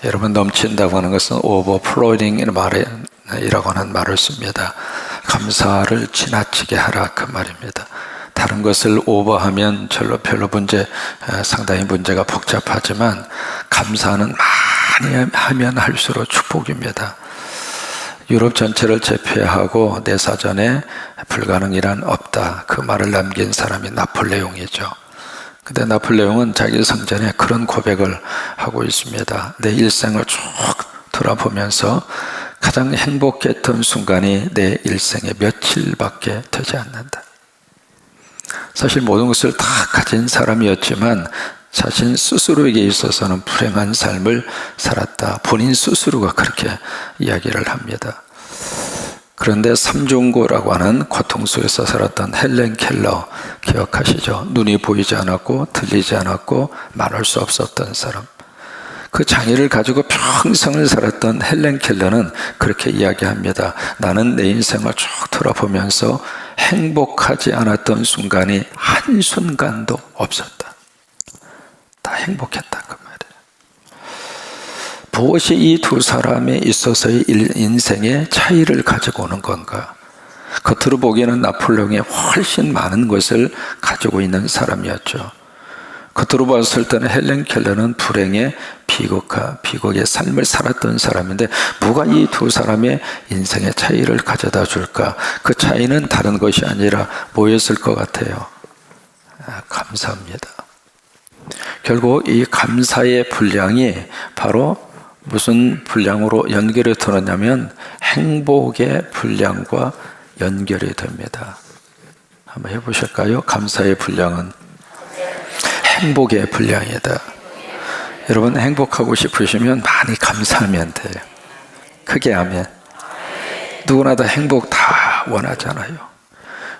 여러분, 넘친다고 하는 것은 오버플로잉이라고 하는 말을 씁니다. 감사를 지나치게 하라, 그 말입니다. 다른 것을 오버하면 별로 상당히 문제가 복잡하지만 감사는 많이 하면 할수록 축복입니다. 유럽 전체를 제패하고 내 사전에 불가능이란 없다, 그 말을 남긴 사람이 나폴레옹이죠. 근데 나폴레옹은 자기 성전에 그런 고백을 하고 있습니다. 내 일생을 쭉 돌아보면서 가장 행복했던 순간이 내 일생의 며칠밖에 되지 않는다. 사실 모든 것을 다 가진 사람이었지만 자신 스스로에게 있어서는 불행한 삶을 살았다. 본인 스스로가 그렇게 이야기를 합니다. 그런데 삼중고라고 하는 고통 속에서 살았던 헬렌 켈러 기억하시죠? 눈이 보이지 않았고 들리지 않았고 말할 수 없었던 사람. 그 장애를 가지고 평생을 살았던 헬렌 켈러는 그렇게 이야기합니다. 나는 내 인생을 쭉 돌아보면서 행복하지 않았던 순간이 한순간도 없었다. 다 행복했다, 그 말이에요. 무엇이 이 두 사람에 있어서의 인생의 차이를 가지고 오는 건가? 겉으로 보기에는 나폴레옹이 훨씬 많은 것을 가지고 있는 사람이었죠. 겉으로 봤을 때는 헬렌 켈러는 불행의 비극의 삶을 살았던 사람인데 뭐가 이 두 사람의 인생의 차이를 가져다 줄까? 그 차이는 다른 것이 아니라 뭐였을 것 같아요? 감사합니다. 결국 이 감사의 분량이 바로 무슨 분량으로 연결이 되느냐면 행복의 분량과 연결이 됩니다. 한번 해보실까요? 감사의 분량은 행복의 분량이다. 여러분, 행복하고 싶으시면 많이 감사하면 돼요. 크게 하면. 누구나 다 행복 다 원하잖아요.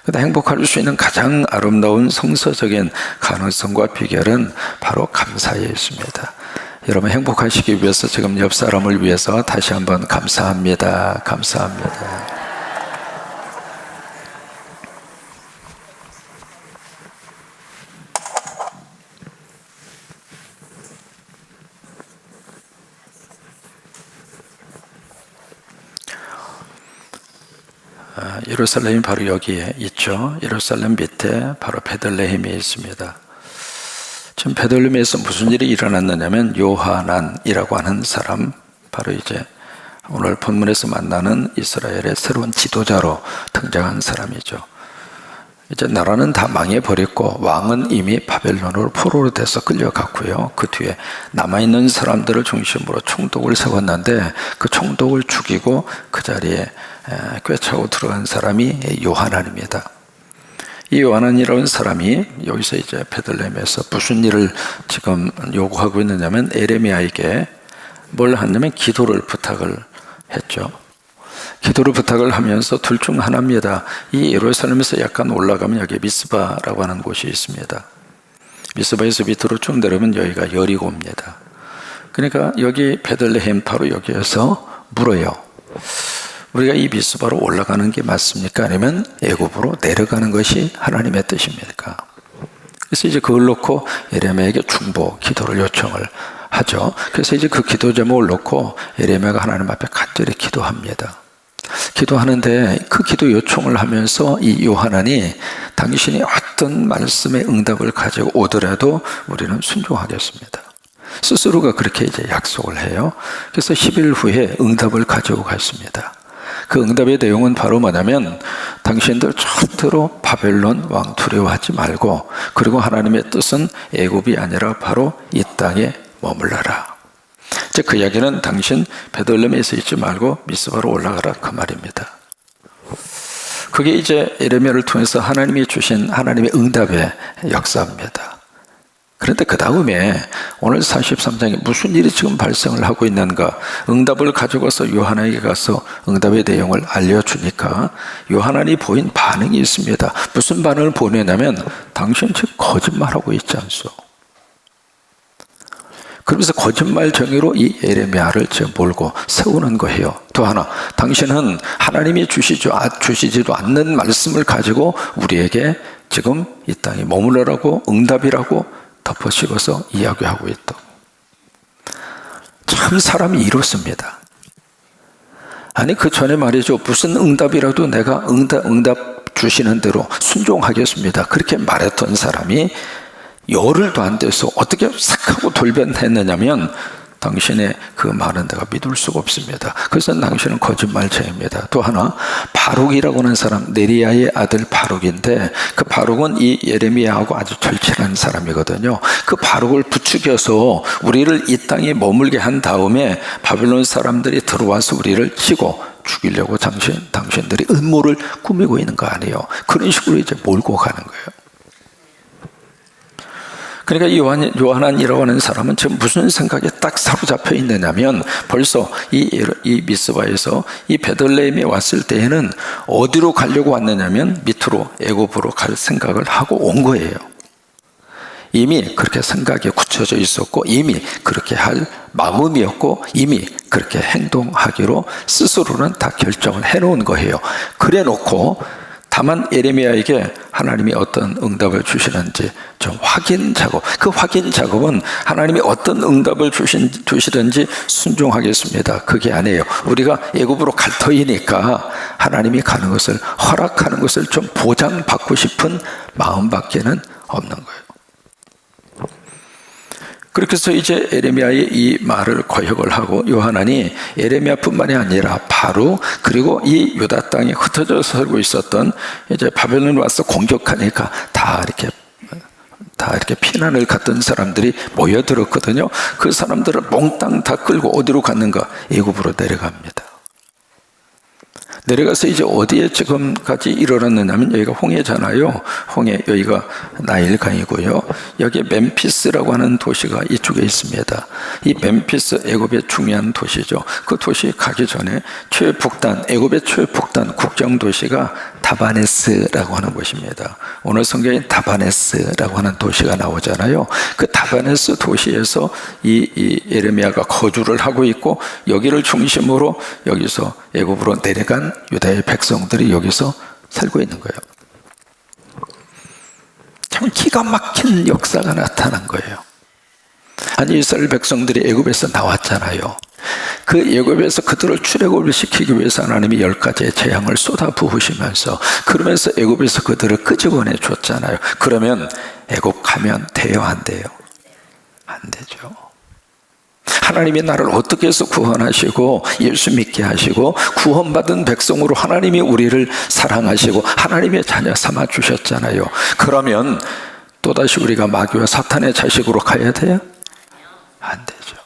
근데 행복할 수 있는 가장 아름다운 성서적인 가능성과 비결은 바로 감사에 있습니다. 여러분, 행복하시기 위해서 지금 옆 사람을 위해서 다시 한번 감사합니다. 감사합니다. 예루살렘이 바로 여기에 있죠. 예루살렘 밑에 바로 베들레헴이 있습니다. 지금 베들레헴에서 무슨 일이 일어났느냐면 요하난이라고 하는 사람, 바로 이제 오늘 본문에서 만나는 이스라엘의 새로운 지도자로 등장한 사람이죠. 이제 나라는 다 망해버렸고 왕은 이미 바벨론으로 포로로 돼서 끌려갔고요. 그 뒤에 남아있는 사람들을 중심으로 총독을 세웠는데 그 총독을 죽이고 그 자리에 꿰차고 들어간 사람이 요하난입니다. 이 요하난이라는 사람이 여기서 이제 베들레헴에서 무슨 일을 지금 요구하고 있느냐면 에레미야에게 뭘 하냐면 기도를 부탁을 했죠. 기도를 부탁을 하면서 둘 중 하나입니다. 이 예루살렘에서 약간 올라가면 여기 미스바라고 하는 곳이 있습니다. 미스바에서 밑으로 쭉 내려오면 여기가 여리고입니다. 그러니까 여기 베들레헴 바로 여기에서 물어요. 우리가 이 미스바로 올라가는 게 맞습니까? 아니면 애굽으로 내려가는 것이 하나님의 뜻입니까? 그래서 이제 그걸 놓고 에레미야에게 중보 기도를 요청을 하죠. 그래서 이제 그 기도 제목을 놓고 에레미야가 하나님 앞에 간절히 기도합니다. 기도하는데 그 기도 요청을 하면서 이 요하난이 당신이 어떤 말씀의 응답을 가지고 오더라도 우리는 순종하겠습니다. 스스로가 그렇게 이제 약속을 해요. 그래서 10일 후에 응답을 가지고 갔습니다. 그 응답의 내용은 바로 뭐냐면 당신들 절대로 바벨론 왕 두려워하지 말고, 그리고 하나님의 뜻은 애굽이 아니라 바로 이 땅에 머물러라. 이제 그 이야기는 당신 베들레헴에서 있지 말고 미스바로 올라가라, 그 말입니다. 그게 이제 에레미야를 통해서 하나님이 주신 하나님의 응답의 역사입니다. 그런데 그 다음에 오늘 43장에 무슨 일이 지금 발생을 하고 있는가? 응답을 가져가서 요하난에게 가서 응답의 내용을 알려주니까 요하난이 보인 반응이 있습니다. 무슨 반응을 보내냐면 당신 지금 거짓말하고 있지 않소? 그러면서 거짓말 정의로 이 에레미야를 지금 몰고 세우는 거예요. 또 하나, 당신은 하나님이 주시지도 않는 말씀을 가지고 우리에게 지금 이 땅에 머물러라고 응답이라고 덮어씌워서 이야기하고 있다. 참 참 사람이 이렇습니다. 아니 그 전에 말이죠. 무슨 응답이라도 내가 응답 주시는 대로 순종하겠습니다. 그렇게 말했던 사람이 열흘도 안 돼서 어떻게 싹 하고 돌변했느냐면 당신의 그 말은 내가 믿을 수가 없습니다. 그래서 당신은 거짓말쟁이입니다. 또 하나 바룩이라고 하는 사람, 네리야의 아들 바룩인데 그 바룩은 이 예레미야하고 아주 절친한 사람이거든요. 그 바룩을 부추겨서 우리를 이 땅에 머물게 한 다음에 바벨론 사람들이 들어와서 우리를 치고 죽이려고 당신들이 음모를 꾸미고 있는 거 아니에요. 그런 식으로 이제 몰고 가는 거예요. 그러니까 요하난이라고 하는 사람은 지금 무슨 생각에 딱 사로잡혀 있느냐면 벌써 이 미스바에서 이 베들레헴에 왔을 때에는 어디로 가려고 왔느냐면 밑으로 애굽으로 갈 생각을 하고 온 거예요. 이미 그렇게 생각에 굳혀져 있었고 이미 그렇게 할 마음이었고 이미 그렇게 행동하기로 스스로는 다 결정을 해놓은 거예요. 그래 놓고 다만 예레미야에게 하나님이 어떤 응답을 주시는지 좀 확인 작업, 그 확인 작업은 하나님이 어떤 응답을 주시든지 순종하겠습니다. 그게 아니에요. 우리가 애굽으로 갈 터이니까 하나님이 가는 것을 허락하는 것을 좀 보장받고 싶은 마음밖에는 없는 거예요. 그렇게 해서 이제 예레미야의 이 말을 거역을 하고 요하난이 예레미야뿐만이 아니라 바로 그리고 이 유다 땅에 흩어져 살고 있었던 이제 바벨론에 와서 공격하니까 다 이렇게 피난을 갔던 사람들이 모여들었거든요. 그 사람들을 몽땅 다 끌고 어디로 갔는가? 애굽으로 내려갑니다. 내려가서 이제 어디에 지금까지 이르렀느냐면 여기가 홍해잖아요. 홍해, 여기가 나일강이고요. 여기 멤피스라고 하는 도시가 이쪽에 있습니다. 이 멤피스, 애굽의 중요한 도시죠. 그 도시 가기 전에 최북단, 애굽의 최북단 국정도시가 다바네스라고 하는 곳입니다. 오늘 성경에 다바네스라고 하는 도시가 나오잖아요. 그 다바네스 도시에서 이 예레미야가 거주를 하고 있고 여기를 중심으로 여기서 애굽으로 내려간 유다의 백성들이 여기서 살고 있는 거예요. 참 기가 막힌 역사가 나타난 거예요. 아니 이스라엘 백성들이 애굽에서 나왔잖아요. 그 애굽에서 그들을 출애굽을 시키기 위해서 하나님이 10가지의 재앙을 쏟아 부으시면서 그러면서 애굽에서 그들을 끄집어내 줬잖아요. 그러면 애굽 가면 돼요, 안 돼요? 안 되죠. 하나님이 나를 어떻게 해서 구원하시고 예수 믿게 하시고 구원받은 백성으로 하나님이 우리를 사랑하시고 하나님의 자녀 삼아 주셨잖아요. 그러면 또다시 우리가 마귀와 사탄의 자식으로 가야 돼요? 안 되죠.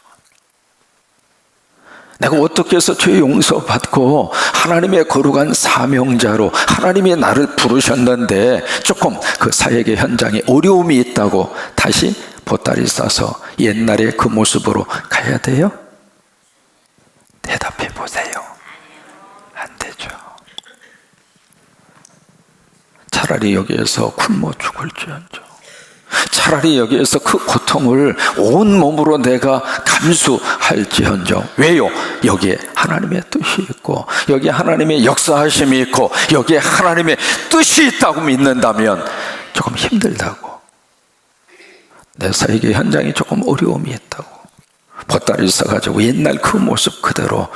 내가 어떻게 해서 죄 용서받고 하나님의 거룩한 사명자로 하나님이 나를 부르셨는데 조금 그 사역의 현장에 어려움이 있다고 다시 보따리 싸서 옛날의 그 모습으로 가야 돼요? 대답해 보세요. 안 되죠. 차라리 여기에서 굶어 죽을지언정, 차라리 여기에서 그 고통을 온몸으로 내가 감수할지언정. 왜요? 여기에 하나님의 뜻이 있고 여기에 하나님의 역사하심이 있고 여기에 하나님의 뜻이 있다고 믿는다면 조금 힘들다고, 내 사역의 현장이 조금 어려움이 있다고 보따리 싸가지고 옛날 그 모습 그대로,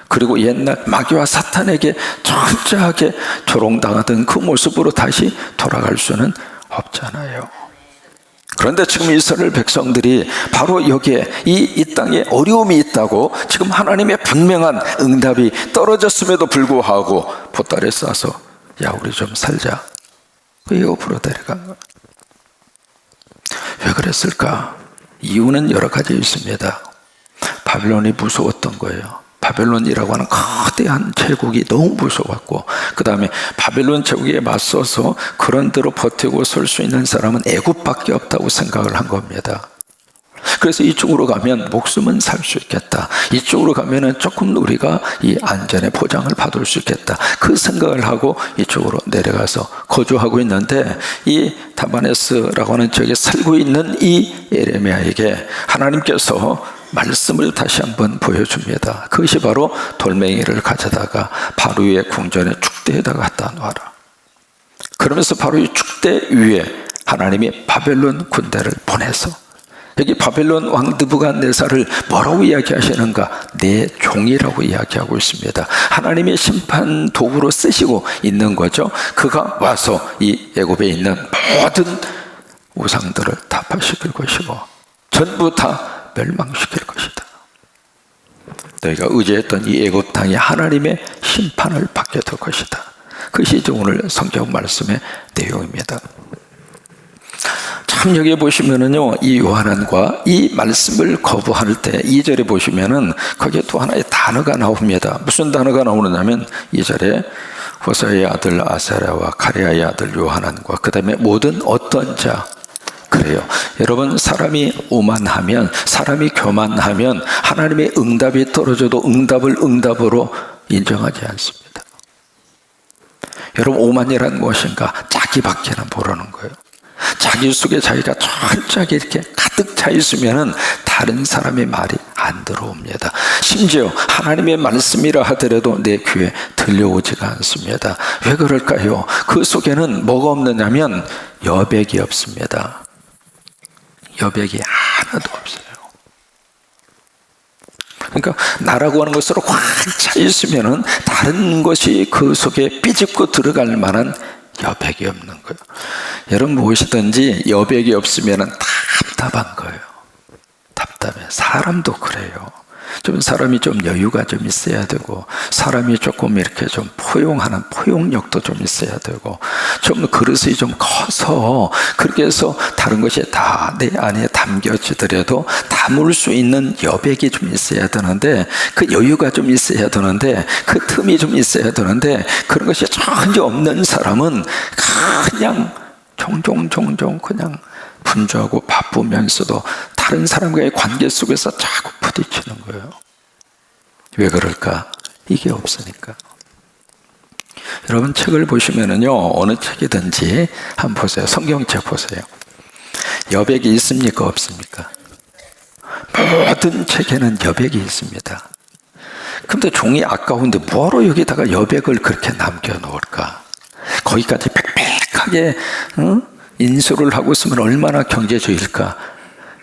그리고 옛날 마귀와 사탄에게 철저하게 조롱당하던 그 모습으로 다시 돌아갈 수는 없잖아요. 그런데 지금 이스라엘 백성들이 바로 여기에 이 땅에 어려움이 있다고 지금 하나님의 분명한 응답이 떨어졌음에도 불구하고 보따리 싸서 야 우리 좀 살자, 그 옆으로 데려간 거예요. 왜 그랬을까? 이유는 여러 가지 있습니다. 바벨론이 무서웠던 거예요. 바벨론이라고 하는 거대한 제국이 너무 무서웠고, 그 다음에 바벨론 제국에 맞서서 그런 대로 버티고 설 수 있는 사람은 애굽밖에 없다고 생각을 한 겁니다. 그래서 이쪽으로 가면 목숨은 살 수 있겠다, 이쪽으로 가면은 조금 우리가 이 안전의 보장을 받을 수 있겠다, 그 생각을 하고 이쪽으로 내려가서 거주하고 있는데, 이 다바네스라고 하는 지역에 살고 있는 이 예레미야에게 하나님께서 말씀을 다시 한번 보여줍니다. 그것이 바로 돌멩이를 가져다가 바로 위에 궁전의 축대에다가 갖다 놓아라. 그러면서 바로 이 축대 위에 하나님이 바벨론 군대를 보내서 여기 바벨론 왕 느부갓네살을 뭐라고 이야기하시는가? 내 종이라고 이야기하고 있습니다. 하나님의 심판 도구로 쓰시고 있는 거죠. 그가 와서 이 애굽에 있는 모든 우상들을 타파시킬 것이고 전부 다 멸망시킬 것이다. 너희가 의지했던 이 애굽 땅이 하나님의 심판을 받게 될 것이다. 그것이 이제 오늘 성경 말씀의 내용입니다. 참 여기 보시면은요, 이 요한안과 이 말씀을 거부할 때 2절에 보시면은 거기에 또 하나의 단어가 나옵니다. 무슨 단어가 나오느냐면 2절에 호사의 아들 아사랴와 가랴의 아들 요한안과 그 다음에 모든 어떤 자. 그래요. 여러분, 사람이 오만하면, 사람이 교만하면 하나님의 응답이 떨어져도 응답을 응답으로 인정하지 않습니다. 여러분, 오만이란 무엇인가? 자기밖에는 모르는 거예요. 자기 속에 자기가 철저하게 이렇게 가득 차 있으면은 다른 사람의 말이 안 들어옵니다. 심지어 하나님의 말씀이라 하더라도 내 귀에 들려오지가 않습니다. 왜 그럴까요? 그 속에는 뭐가 없느냐면 여백이 없습니다. 여백이 하나도 없어요. 그러니까 나라고 하는 것으로 꽉 차 있으면은 다른 것이 그 속에 삐집고 들어갈 만한 여백이 없는 거예요. 여러분, 무엇이든지 여백이 없으면 답답한 거예요. 답답해. 사람도 그래요. 좀 사람이 좀 여유가 좀 있어야 되고, 사람이 조금 이렇게 좀 포용하는 포용력도 좀 있어야 되고, 좀 그릇이 좀 커서 그렇게 해서 다른 것이 다 내 안에 담겨지더라도 담을 수 있는 여백이 좀 있어야 되는데, 그 여유가 좀 있어야 되는데, 그 틈이 좀 있어야 되는데, 그런 것이 전혀 없는 사람은 그냥 종종 그냥 분주하고 바쁘면서도 다른 사람과의 관계 속에서 자꾸 부딪히는 거예요. 왜 그럴까? 이게 없으니까. 여러분, 책을 보시면은요, 어느 책이든지 한번 보세요. 성경책 보세요. 여백이 있습니까? 없습니까? 모든 책에는 여백이 있습니다. 그런데 종이 아까운데 뭐로 여기다가 여백을 그렇게 남겨놓을까? 거기까지 빽빽하게 인수를 하고 있으면 얼마나 경제주의일까?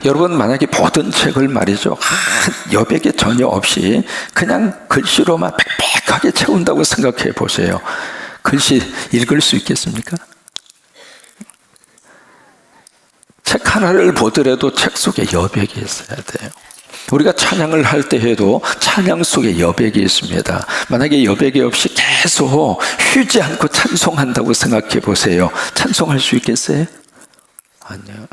여러분, 만약에 모든 책을 말이죠, 여백이 전혀 없이 그냥 글씨로만 빽빽하게 채운다고 생각해 보세요. 글씨 읽을 수 있겠습니까? 책 하나를 보더라도 책 속에 여백이 있어야 돼요. 우리가 찬양을 할 때 해도 찬양 속에 여백이 있습니다. 만약에 여백이 없이 계속 쉬지 않고 찬송한다고 생각해 보세요. 찬송할 수 있겠어요? 아니요.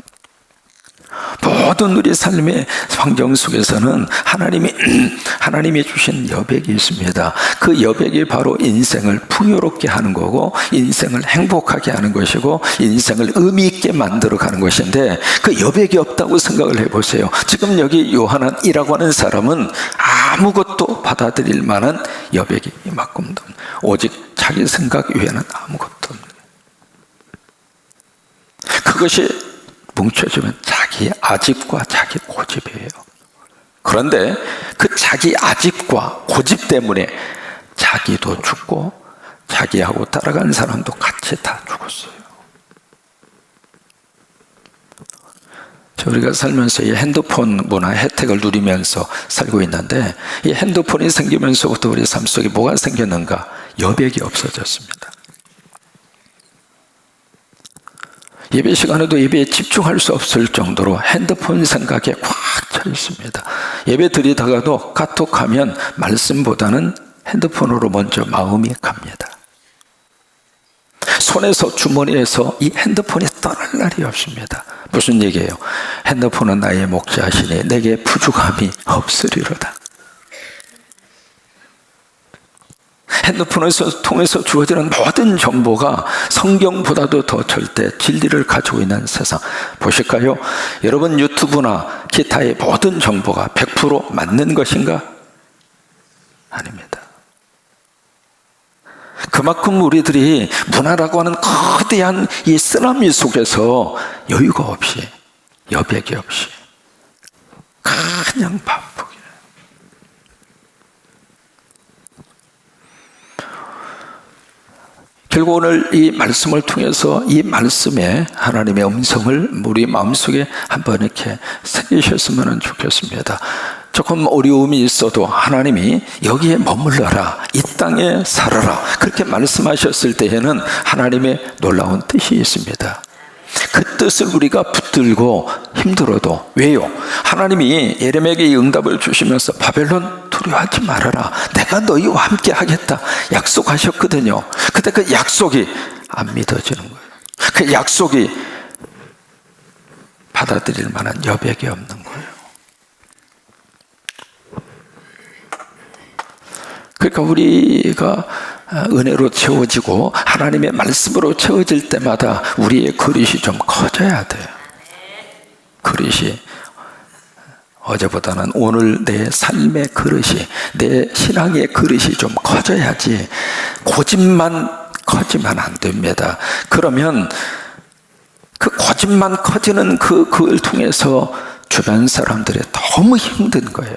모든 우리 삶의 환경 속에서는 하나님이 주신 여백이 있습니다. 그 여백이 바로 인생을 풍요롭게 하는 거고, 인생을 행복하게 하는 것이고, 인생을 의미 있게 만들어가는 것인데, 그 여백이 없다고 생각을 해보세요. 지금 여기 요한이라고 하는 사람은 아무것도 받아들일 만한 여백이 이만큼도 없는, 오직 자기 생각 외에는 아무것도 없는, 그것이 뭉쳐지면 자기 아집과 자기 고집이에요. 그런데 그 자기 아집과 고집 때문에 자기도 죽고 자기하고 따라간 사람도 같이 다 죽었어요. 우리가 살면서 이 핸드폰 문화 혜택을 누리면서 살고 있는데, 이 핸드폰이 생기면서부터 우리 삶 속에 뭐가 생겼는가? 여백이 없어졌습니다. 예배 시간에도 예배에 집중할 수 없을 정도로 핸드폰 생각에 꽉 차 있습니다. 예배 드리다가도 카톡하면 말씀보다는 핸드폰으로 먼저 마음이 갑니다. 손에서, 주머니에서 이 핸드폰이 떠날 날이 없습니다. 무슨 얘기예요? 핸드폰은 나의 목자시니 내게 부족함이 없으리로다. 핸드폰을 통해서 주어지는 모든 정보가 성경보다도 더 절대 진리를 가지고 있는 세상. 보실까요? 여러분, 유튜브나 기타의 모든 정보가 100% 맞는 것인가? 아닙니다. 그만큼 우리들이 문화라고 하는 거대한 이 쓰나미 속에서 여유가 없이, 여백이 없이 그냥 바쁘게, 결국 오늘 이 말씀을 통해서 이 말씀에 하나님의 음성을 우리 마음속에 한번 이렇게 새기셨으면 좋겠습니다. 조금 어려움이 있어도 하나님이 여기에 머물러라, 이 땅에 살아라, 그렇게 말씀하셨을 때에는 하나님의 놀라운 뜻이 있습니다. 그 뜻을 우리가 붙들고 힘들어도, 왜요? 하나님이 예레미야에게 이 응답을 주시면서 바벨론 두려워하지 말아라, 내가 너희와 함께 하겠다 약속하셨거든요. 근데 그 약속이 안 믿어지는 거예요. 그 약속이 받아들일 만한 여백이 없는 거예요. 그러니까 우리가 은혜로 채워지고 하나님의 말씀으로 채워질 때마다 우리의 그릇이 좀 커져야 돼요. 그릇이 어제보다는 오늘 내 삶의 그릇이, 내 신앙의 그릇이 좀 커져야지 고집만 커지면 안 됩니다. 그러면 그 고집만 커지는 그걸 통해서 주변 사람들이 너무 힘든 거예요.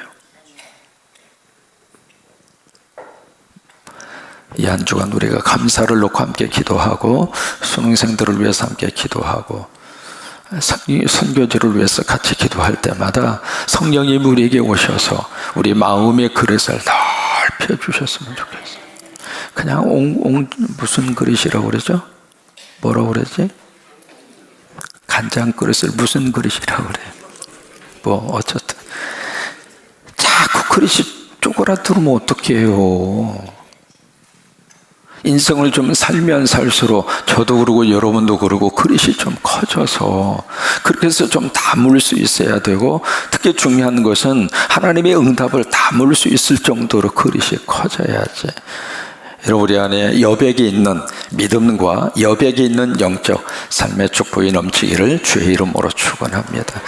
이 한 주간 우리가 감사를 놓고 함께 기도하고 수능생들을 위해서 함께 기도하고 선교지를 위해서 같이 기도할 때마다 성령님 우리에게 오셔서 우리 마음의 그릇을 넓혀 주셨으면 좋겠어요. 그냥 무슨 그릇이라고 그러죠? 뭐라고 그러지? 간장 그릇을 무슨 그릇이라고 그래요? 뭐 어쨌든 자꾸 그릇이 쪼그라들면 어떡해요. 인생을 좀 살면 살수록 저도 그러고 여러분도 그러고 그릇이 좀 커져서 그렇게 해서 좀 담을 수 있어야 되고, 특히 중요한 것은 하나님의 응답을 담을 수 있을 정도로 그릇이 커져야지. 여러분, 우리 안에 여백이 있는 믿음과 여백이 있는 영적 삶의 축복이 넘치기를 주의 이름으로 축원합니다.